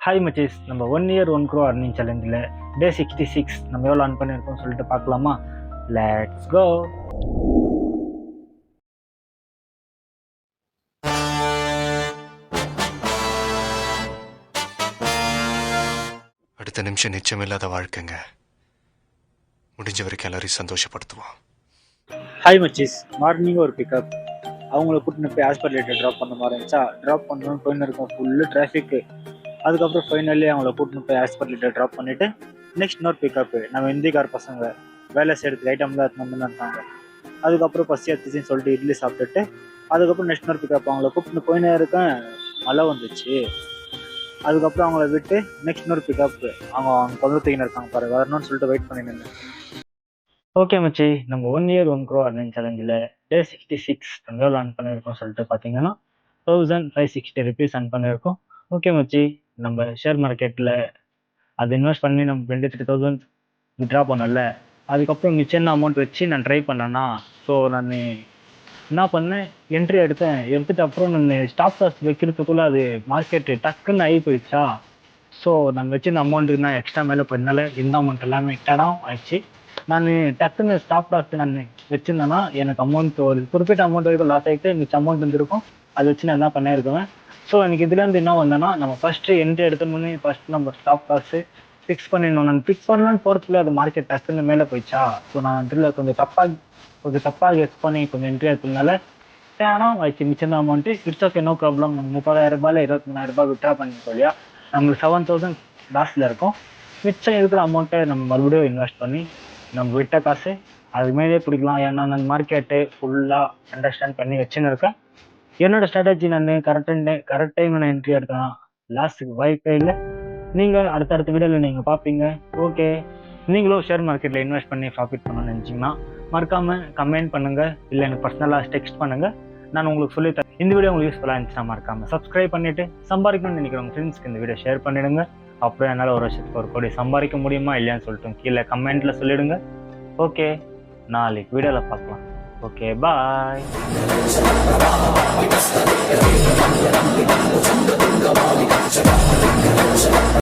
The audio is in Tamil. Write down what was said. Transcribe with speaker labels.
Speaker 1: ஹாய் மச்சீஸ், நம்ம 1 இயர் 1 crore அர்னிங் சேலஞ்சில் டே 66 நம்ம எவ்வளோ அர்ன் பண்ணியிருக்கோம் சொல்லிட்டு பார்க்கலாமா? Let's go.
Speaker 2: அடுத்த நிமிஷம் நிச்சயமில்லாத வாழ்க்கைங்க. முடிஞ்ச வரைக்கும் எல்லாரையும் சந்தோஷப்படுத்துவோம்.
Speaker 1: ஹாய் மச்சீஸ், மார்னிங் ஒரு பிக்கப் அவங்கள கூட்டின்னு போய் ஹாஸ்பிட்டல் ட்ராப் பண்ண மாதிரி இருந்துச்சா. ட்ராப் பண்ணணும்னு போயின்னு இருக்கோம், ஃபுல்லு டிராஃபிக்கு. அதுக்கப்புறம் ஃபைனலி அவங்கள கூட்டின்னு போய் ஹாஸ்பிட்டல் ட்ராப் பண்ணிவிட்டு நெக்ஸ்ட் இன்னொரு பிக்கப்பு நம்ம இந்திக்கார் பசங்க வேலை செய்கிறதுக்கு ஐட்டம் தான் எடுத்துன்னு வந்து இருக்காங்க. அதுக்கப்புறம் பசி எடுத்துச்சின்னு சொல்லிட்டு இட்லி சாப்பிட்டுட்டு அதுக்கப்புறம் நெக்ஸ்ட் இன்னொரு பிக்கப் அவங்கள கூப்பிட்டு போயினே இருக்கேன். மழை வந்துச்சு. அதுக்கப்புறம் அவங்கள விட்டு நெக்ஸ்ட் இன்னொரு பிக்கப் அவங்க கொண்டு தூக்கின்னு இருக்காங்க பாரு, வரணும்னு சொல்லிட்டு வெயிட் பண்ணிட்டு. ஓகே மச்சி, நம்ம 1 இயர் 1 crore அர்னிங் சேலஞ்சில் டே 66 நம்ம எவ்வளோ அர்ன் பண்ணியிருக்கோம் சொல்லிட்டு பார்த்தீங்கன்னா 1560 rupees அர்ன் பண்ணியிருக்கோம். ஓகே மச்சி, நம்ம ஷேர் மார்க்கெட்டில் அதை இன்வெஸ்ட் பண்ணி நம்ம 23,000 விட்ரா பண்ணல. அதுக்கப்புறம் மிச்சம் அமௌண்ட் வச்சு நான் ட்ரை பண்ணேன்னா, ஸோ நான் என்ன பண்ணேன், என்ட்ரி எடுத்துட்டு அப்புறம் நான் ஸ்டாப் லாஸ் வைக்கிறதுக்குள்ளே அது மார்க்கெட்டு டக்குன்னு ஆகி போயிடுச்சா. ஸோ நான் வச்சிருந்த அமௌண்ட்டுக்கு நான் எக்ஸ்ட்ரா மேலே போயிருந்தால இந்த அமௌண்ட் எல்லாமே டடம் ஆயிடுச்சு. நான் டக்குன்னு ஸ்டாப் லாஸ் நான் வச்சுருந்தேன்னா எனக்கு அமௌண்ட் ஒரு குறிப்பிட்ட அமௌண்ட் வரைக்கும் லாஸ் ஆகிட்டு மிச்ச அமௌண்ட் வந்துருக்கும். அதை வச்சு நான் என்ன பண்ணியிருக்கேன். ஸோ எனக்கு இதுலேருந்து என்ன வந்தேன்னா, நம்ம ஃபஸ்ட்டு என்ட்ரி எடுத்தோம்னே ஃபஸ்ட் நம்ம ஸ்டாப் லாஸு ஃபிக்ஸ் பண்ணிடணும். நான் ஃபிக்ஸ் பண்ணலான்னு போகிறதுக்குள்ளே அது மார்க்கெட் டக்குன்னு மேலே போயிடுச்சா. ஸோ நான் இதில் கொஞ்சம் தப்பாக கெஸ் பண்ணி கொஞ்சம் என்ட்ரி எடுத்ததுனால ஆனால் ஆயிடுச்சு மிச்சம் amount. It's okay, no problem. நம்ம 30,000 23,000 விட்ரா பண்ணிருக்கோம் இல்லையா, நம்மளுக்கு 7,000 லாஸில் இருக்கும். மிச்சம் இருக்கிற அமௌண்ட்டை நம்ம மறுபடியும் இன்வெஸ்ட் பண்ணி நம்ம விட்ட காசு அதுமாரியே பிடிக்கலாம். ஏன்னா நான் மார்க்கெட்டு ஃபுல்லாக அண்டர்ஸ்டாண்ட் பண்ணி வச்சுன்னு இருக்கேன். என்னோடய ஸ்ட்ராட்டஜி நான் கரெக்ட் டைம் நான் என்ட்ரி எடுத்தேன், லாஸ்ட்டுக்கு வாய்ப்பே இல்லை. நீங்கள் அடுத்தடுத்த வீடியோவில் நீங்கள் பார்ப்பீங்க. ஓகே, நீங்களும் ஷேர் மார்க்கெட்டில் இன்வெஸ்ட் பண்ணி ப்ராஃபிட் பண்ணணும்னு நினச்சிங்கன்னா மறக்காமல் கமெண்ட் பண்ணுங்கள், இல்லை எனக்கு பர்சனலாக டெக்ஸ்ட் பண்ணுங்கள், நான் உங்களுக்கு சொல்லி தரேன். இந்த வீடியோ உங்களுக்கு யூஸ்ஃபுல்லாக இருந்துச்சுன்னா மறக்காமல் சப்ஸ்கிரைப் பண்ணிவிட்டு சம்பாதிக்கணும்னு நினைக்கிறவங்க ஃப்ரெண்ட்ஸ்க்கு இந்த வீடியோ ஷேர் பண்ணிவிடுங்க. அப்புறம் என்னால் ஒரு வருஷத்துக்கு 1 கோடி சம்பாதிக்க முடியுமா இல்லையான்னு சொல்லிட்டு கீழே கமெண்ட்டில் சொல்லிவிடுங்க. ஓகே, நாளைக்கு வீடியோவில் பார்க்கலாம். ஓகே, பாய்.